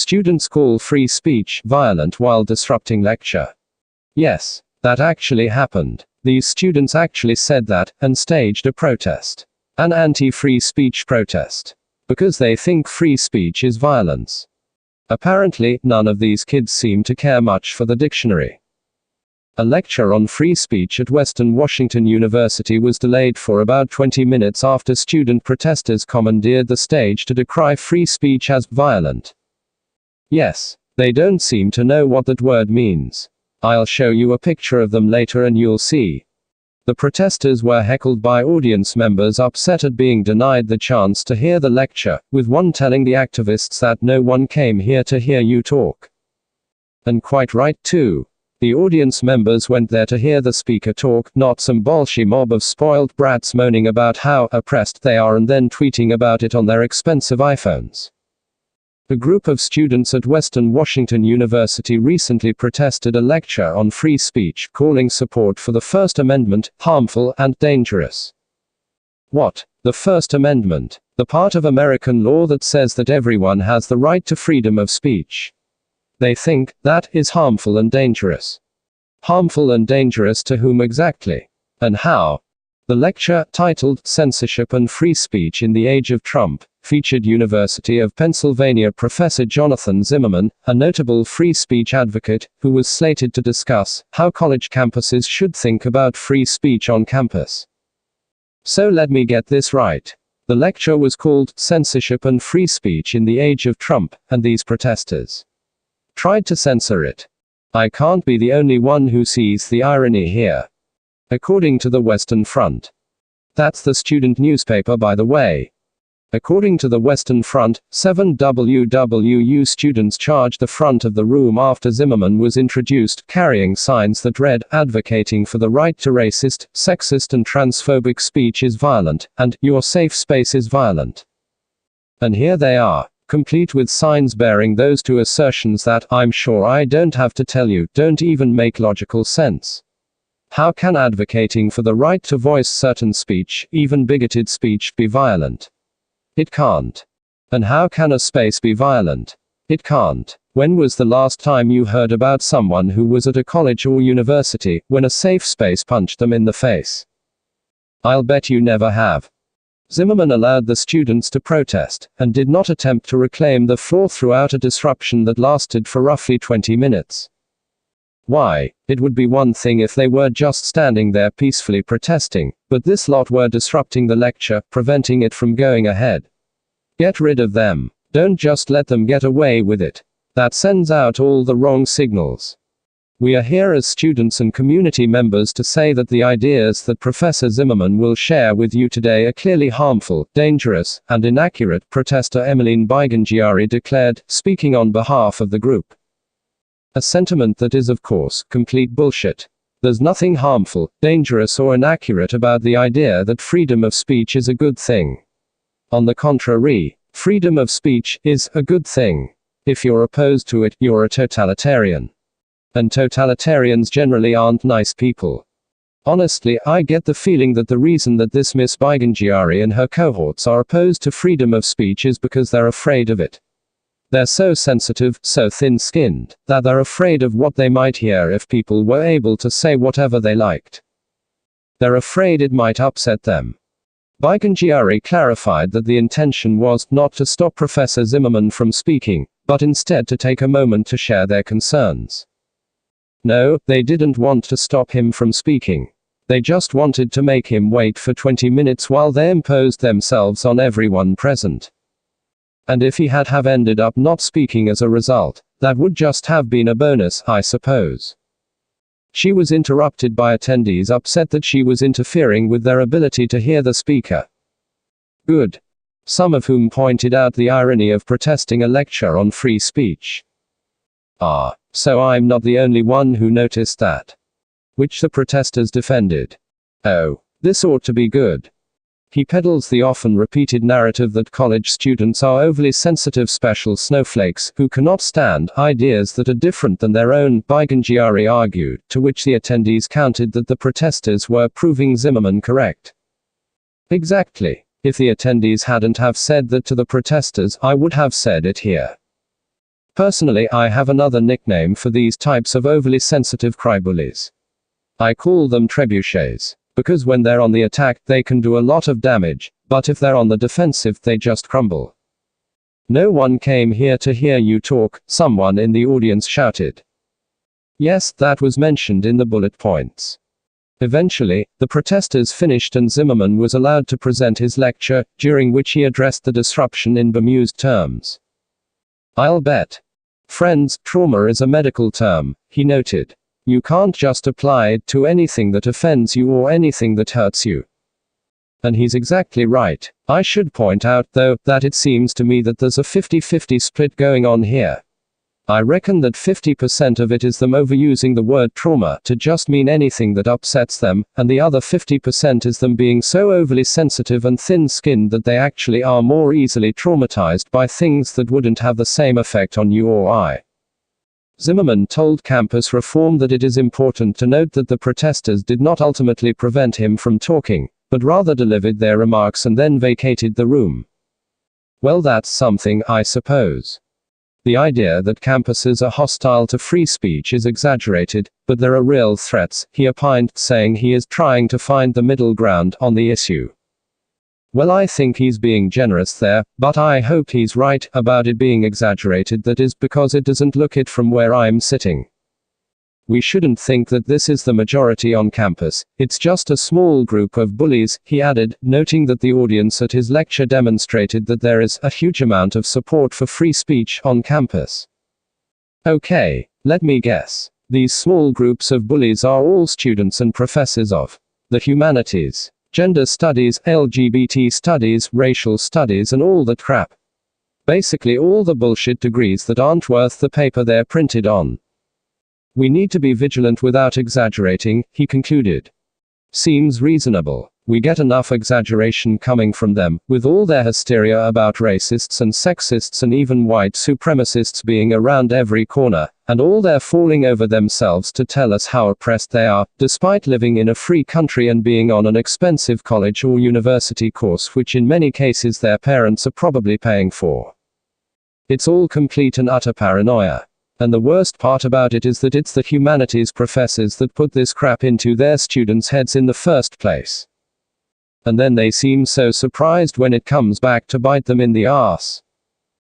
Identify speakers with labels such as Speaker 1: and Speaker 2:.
Speaker 1: Students call free speech violent while disrupting lecture. Yes, that actually happened. These students actually said that, and staged a protest. An anti-free speech protest. Because they think free speech is violence. Apparently, none of these kids seem to care much for the dictionary. A lecture on free speech at Western Washington University was delayed for about 20 minutes after student protesters commandeered the stage to decry free speech as violent. Yes, they don't seem to know what that word means. I'll show you a picture of them later and you'll see. The protesters were heckled by audience members upset at being denied the chance to hear the lecture, with one telling the activists that no one came here to hear you talk. And quite right too. The audience members went there to hear the speaker talk, not some bolshy mob of spoiled brats moaning about how oppressed they are and then tweeting about it on their expensive iPhones. A group of students at Western Washington University recently protested a lecture on free speech, calling support for the First Amendment harmful and dangerous. What? The First Amendment, the part of American law that says that everyone has the right to freedom of speech. They think that is harmful and dangerous. Harmful and dangerous to whom exactly? And how? The lecture, titled Censorship and Free Speech in the Age of Trump, featured University of Pennsylvania professor Jonathan Zimmerman, a notable free speech advocate, who was slated to discuss how college campuses should think about free speech on campus. So let me get this right. The lecture was called Censorship and Free Speech in the Age of Trump, and these protesters tried to censor it. I can't be the only one who sees the irony here. According to the Western Front. That's the student newspaper, by the way. According to the Western Front, 7 WWU students charged the front of the room after Zimmerman was introduced, carrying signs that read, "Advocating for the right to racist, sexist and transphobic speech is violent," and "Your safe space is violent." And here they are, complete with signs bearing those two assertions that, I'm sure I don't have to tell you, don't even make logical sense. How can advocating for the right to voice certain speech, even bigoted speech, be violent? It can't. And how can a space be violent? It can't. When was the last time you heard about someone who was at a college or university, when a safe space punched them in the face? I'll bet you never have. Zimmerman allowed the students to protest, and did not attempt to reclaim the floor throughout a disruption that lasted for roughly 20 minutes. Why? It would be one thing if they were just standing there peacefully protesting, but this lot were disrupting the lecture, preventing it from going ahead. Get rid of them. Don't just let them get away with it. That sends out all the wrong signals. We are here as students and community members to say that the ideas that Professor Zimmerman will share with you today are clearly harmful, dangerous, and inaccurate, protester Emmeline Bigangiari declared, speaking on behalf of the group. A sentiment that is, of course, complete bullshit. There's nothing harmful, dangerous, or inaccurate about the idea that freedom of speech is a good thing. On the contrary, freedom of speech is a good thing. If you're opposed to it, you're a totalitarian. And totalitarians generally aren't nice people. Honestly, I get the feeling that the reason that this Miss Bigangiari and her cohorts are opposed to freedom of speech is because they're afraid of it. They're so sensitive, so thin-skinned, that they're afraid of what they might hear if people were able to say whatever they liked. They're afraid it might upset them. Bigangiari clarified that the intention was not to stop Professor Zimmerman from speaking, but instead to take a moment to share their concerns. No, they didn't want to stop him from speaking. They just wanted to make him wait for 20 minutes while they imposed themselves on everyone present. And if he had have ended up not speaking as a result, that would just have been a bonus, I suppose. She was interrupted by attendees upset that she was interfering with their ability to hear the speaker. Good. Some of whom pointed out the irony of protesting a lecture on free speech. Ah, so I'm not the only one who noticed that. Which the protesters defended. Oh, this ought to be good. He peddles the often repeated narrative that college students are overly sensitive special snowflakes, who cannot stand ideas that are different than their own, Bigangiari argued, to which the attendees countered that the protesters were proving Zimmerman correct. Exactly. If the attendees hadn't have said that to the protesters, I would have said it here. Personally, I have another nickname for these types of overly sensitive crybullies. I call them trebuchets, because when they're on the attack, they can do a lot of damage, but if they're on the defensive, they just crumble. No one came here to hear you talk, someone in the audience shouted. Yes, that was mentioned in the bullet points. Eventually, the protesters finished and Zimmerman was allowed to present his lecture, during which he addressed the disruption in bemused terms. I'll bet. Friends, trauma is a medical term, he noted. You can't just apply it to anything that offends you or anything that hurts you. And he's exactly right. I should point out, though, that it seems to me that there's a 50-50 split going on here. I reckon that 50% of it is them overusing the word trauma to just mean anything that upsets them, and the other 50% is them being so overly sensitive and thin-skinned that they actually are more easily traumatized by things that wouldn't have the same effect on you or I. Zimmerman told Campus Reform that it is important to note that the protesters did not ultimately prevent him from talking, but rather delivered their remarks and then vacated the room. Well, that's something, I suppose. The idea that campuses are hostile to free speech is exaggerated, but there are real threats, he opined, saying he is trying to find the middle ground on the issue. Well, I think he's being generous there, but I hope he's right about it being exaggerated. That is because it doesn't look it from where I'm sitting. We shouldn't think that this is the majority on campus, it's just a small group of bullies, he added, noting that the audience at his lecture demonstrated that there is a huge amount of support for free speech on campus. Okay, let me guess. These small groups of bullies are all students and professors of the humanities, gender studies, LGBT studies, racial studies, and all that crap. Basically all the bullshit degrees that aren't worth the paper they're printed on. We need to be vigilant without exaggerating, he concluded. Seems reasonable. We get enough exaggeration coming from them, with all their hysteria about racists and sexists and even white supremacists being around every corner, and all their falling over themselves to tell us how oppressed they are, despite living in a free country and being on an expensive college or university course which in many cases their parents are probably paying for. It's all complete and utter paranoia. And the worst part about it is that it's the humanities professors that put this crap into their students' heads in the first place. And then they seem so surprised when it comes back to bite them in the ass.